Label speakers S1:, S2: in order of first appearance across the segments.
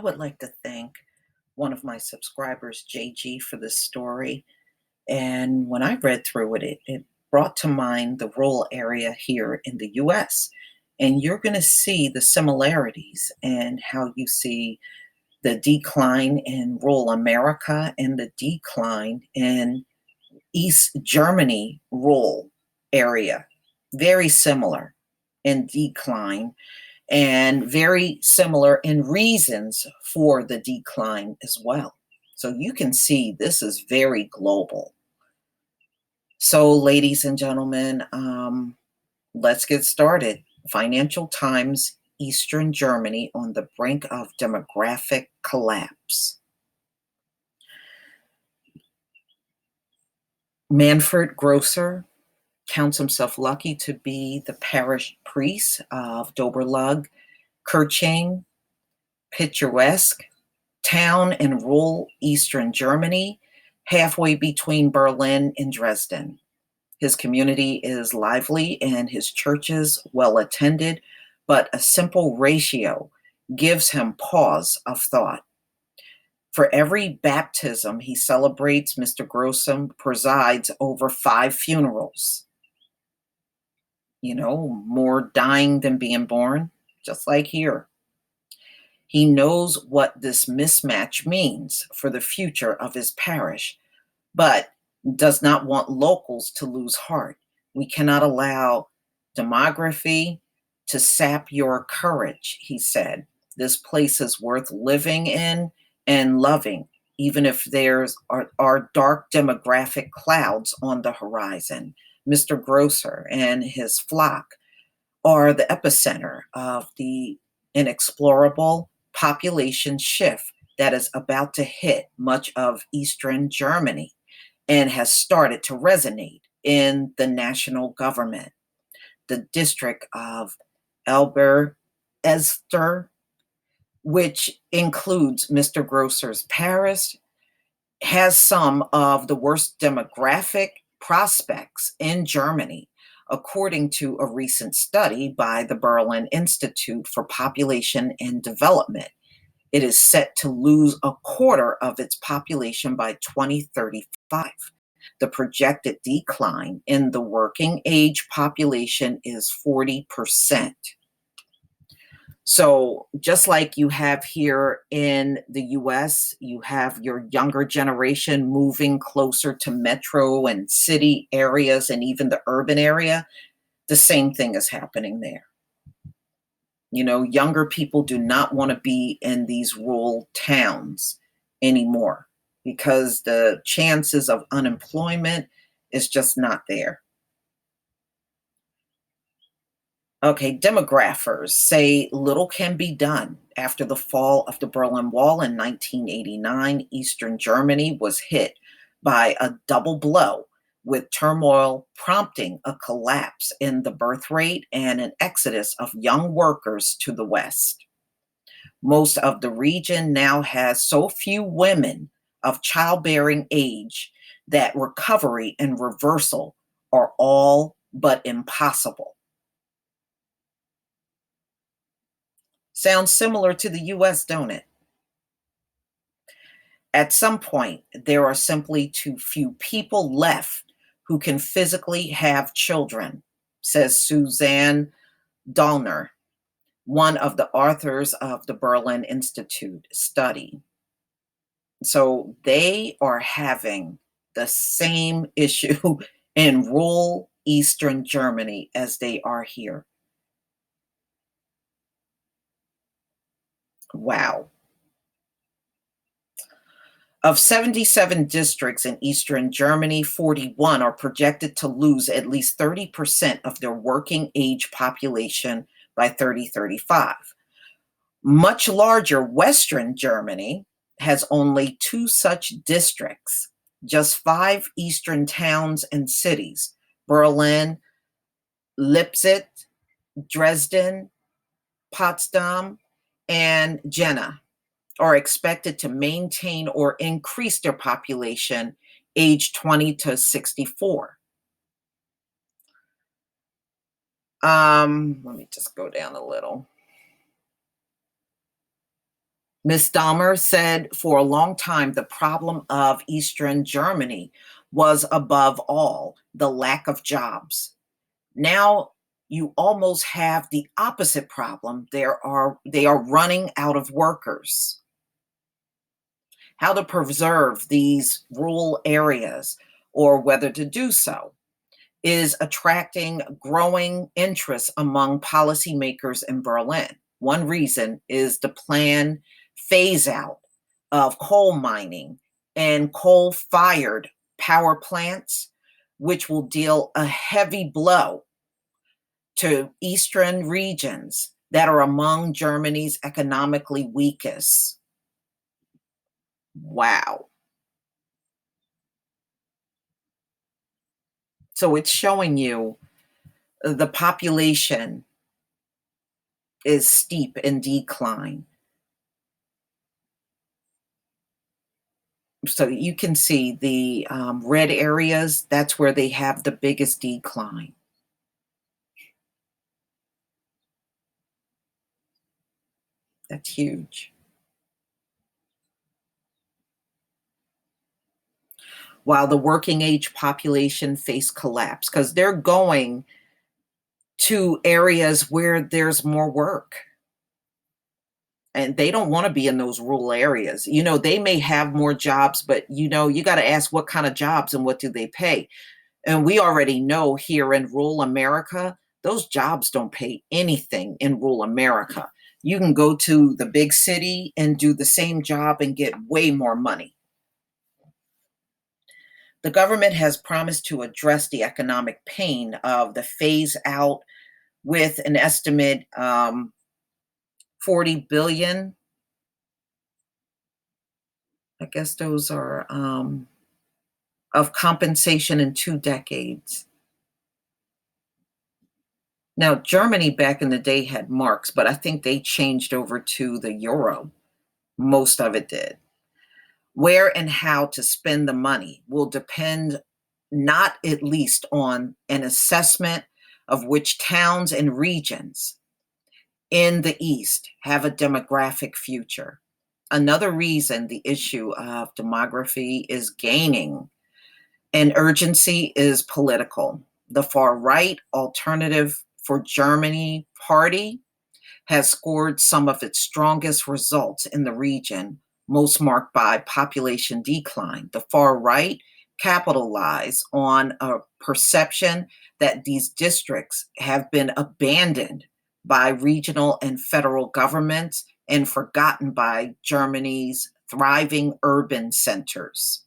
S1: would like to thank one of my subscribers, JG, for this story. And when I read through it, it brought to mind the rural area here in the US. And you're going to see the similarities and how you see the decline in rural America and the decline in East Germany rural area. Very similar in decline and very similar in reasons for the decline as well. So you can see this is very global. So, ladies and gentlemen, let's get started. Financial Times, Eastern Germany on the brink of demographic collapse. Manfred Grosser counts himself lucky to be the parish priest of Doberlug, Kirching, picturesque town in rural eastern Germany, halfway between Berlin and Dresden. His community is lively and his churches well attended, but a simple ratio gives him pause of thought. For every baptism he celebrates, Mr. Grossum presides over 5 funerals. You know, more dying than being born, just like here. He knows what this mismatch means for the future of his parish, but does not want locals to lose heart. We cannot allow demography to sap your courage, he said. This place is worth living in and loving, even if there's are dark demographic clouds on the horizon. Mr. Grosser and his flock are the epicenter of the inexplorable population shift that is about to hit much of Eastern Germany and has started to resonate in the national government. The district of Elber-Elster, which includes Mr. Grosser's parish, has some of the worst demographic prospects in Germany, according to a recent study by the Berlin Institute for Population and Development. It is set to lose a quarter of its population by 2035. The projected decline in the working age population is 40%. So, just like you have here in the US, you have your younger generation moving closer to metro and city areas and even the urban area, the same thing is happening there. You know, younger people do not want to be in these rural towns anymore because the chances of unemployment is just not there. Okay, demographers say little can be done. After the fall of the Berlin Wall in 1989, Eastern Germany was hit by a double blow, with turmoil prompting a collapse in the birth rate and an exodus of young workers to the West. Most of the region now has so few women of childbearing age that recovery and reversal are all but impossible. Sounds similar to the US, don't it? At some point, there are simply too few people left who can physically have children, says Suzanne Dahlner, one of the authors of the Berlin Institute study. So they are having the same issue in rural Eastern Germany as they are here. Wow. Of 77 districts in Eastern Germany, 41 are projected to lose at least 30% of their working age population by 2035. Much larger Western Germany has only 2 such districts, just 5 eastern towns and cities: Berlin, Leipzig, Dresden, Potsdam, and Jena are expected to maintain or increase their population age 20 to 64. Let me just go down a little. Ms. Dahmer said for a long time the problem of Eastern Germany was above all the lack of jobs. Now you almost have the opposite problem. They are running out of workers. How to preserve these rural areas or whether to do so is attracting growing interest among policymakers in Berlin. One reason is the planned phase out of coal mining and coal fired power plants, which will deal a heavy blow to eastern regions that are among Germany's economically weakest. Wow. So it's showing you the population is steep in decline. So you can see the red areas, that's where they have the biggest decline. That's huge. While the working age population face collapse because they're going to areas where there's more work and they don't want to be in those rural areas. You know, they may have more jobs, but you know, you got to ask what kind of jobs and what do they pay? And we already know here in rural America, those jobs don't pay anything in rural America. You can go to the big city and do the same job and get way more money. The government has promised to address the economic pain of the phase out with an estimate 40 billion. I guess those are of compensation in 2 decades. Now, Germany back in the day had marks, but I think they changed over to the euro. Most of it did. Where and how to spend the money will depend not at least on an assessment of which towns and regions in the East have a demographic future. Another reason the issue of demography is gaining in urgency is political. The far right Alternative for Germany party has scored some of its strongest results in the region, most marked by population decline. The far right capitalize on a perception that these districts have been abandoned by regional and federal governments and forgotten by Germany's thriving urban centers.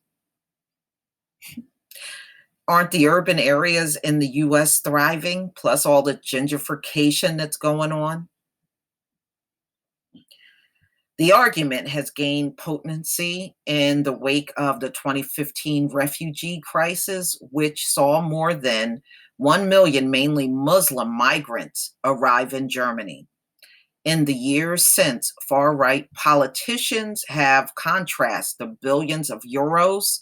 S1: Aren't the urban areas in the US thriving, plus all the gentrification that's going on? The argument has gained potency in the wake of the 2015 refugee crisis, which saw more than 1 million mainly Muslim migrants arrive in Germany. In the years since, far right politicians have contrasted the billions of euros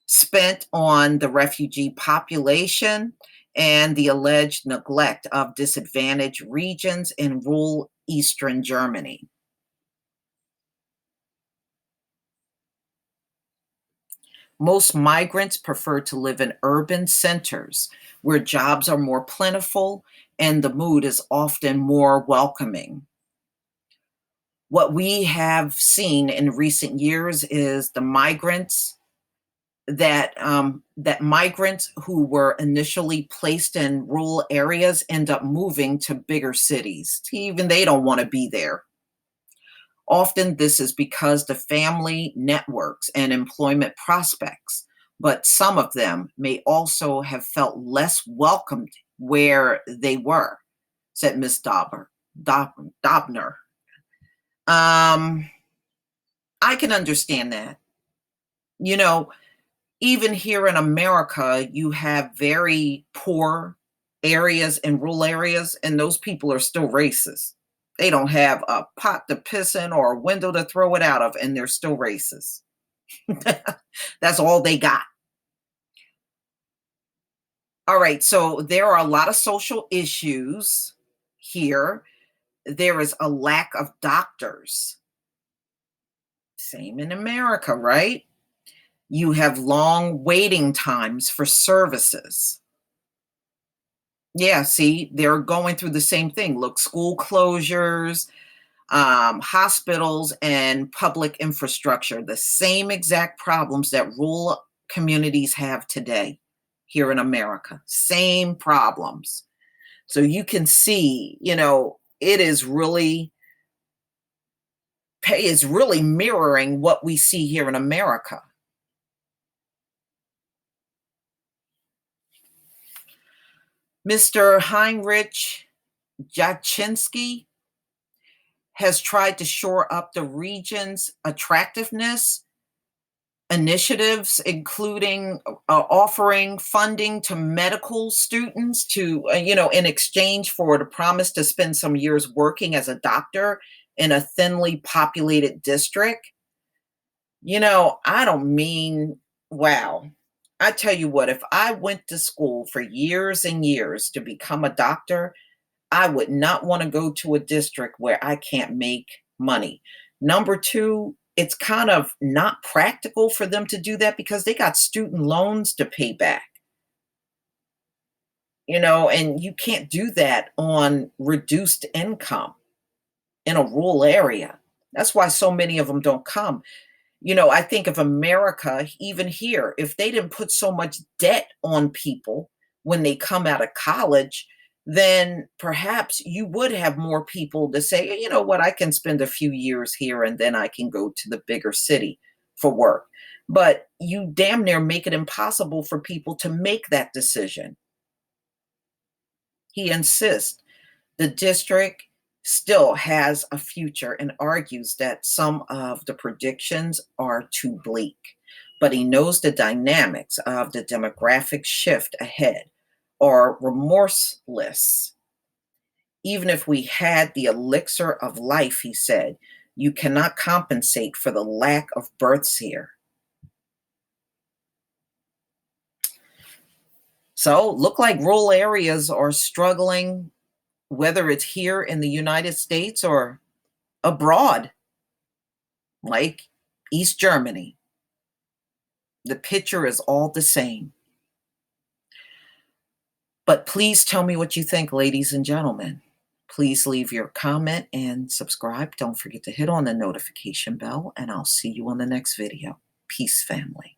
S1: spent on the refugee population and the alleged neglect of disadvantaged regions in rural eastern Germany. Most migrants prefer to live in urban centers where jobs are more plentiful and the mood is often more welcoming. What we have seen in recent years is the migrants who were initially placed in rural areas end up moving to bigger cities. Even they don't want to be there. Often this is because the family networks and employment prospects, but some of them may also have felt less welcomed where they were, said Miss Dobner. Um, I can understand that. You know, even here in America, you have very poor areas and rural areas, and those people are still racist. They don't have a pot to piss in or a window to throw it out of, and they're still racist. That's all they got. All right, so there are a lot of social issues here. There is a lack of doctors. Same in America, right? You have long waiting times for services. Yeah, see, they're going through the same thing. Look, school closures, hospitals, and public infrastructure, the same exact problems that rural communities have today here in America. Same problems. So you can see, it is really mirroring what we see here in America. Mr. Heinrich Jaczynski has tried to shore up the region's attractiveness initiatives, including offering funding to medical students in exchange for the promise to spend some years working as a doctor in a thinly populated district. I don't mean, wow. I tell you what, if I went to school for years and years to become a doctor, I would not want to go to a district where I can't make money. Number two, it's kind of not practical for them to do that because they got student loans to pay back, and you can't do that on reduced income in a rural area. That's why so many of them don't come. I think of America, even here, if they didn't put so much debt on people when they come out of college, then perhaps you would have more people to say, you know what, I can spend a few years here and then I can go to the bigger city for work. But you damn near make it impossible for people to make that decision. He insists the district still has a future and argues that some of the predictions are too bleak. But he knows the dynamics of the demographic shift ahead are remorseless. Even if we had the elixir of life, he said, you cannot compensate for the lack of births here. So, look like rural areas are struggling, whether it's here in the United States or abroad, like East Germany. The picture is all the same. But please tell me what you think, ladies and gentlemen. Please leave your comment and subscribe. Don't forget to hit on the notification bell, and I'll see you on the next video. Peace, family.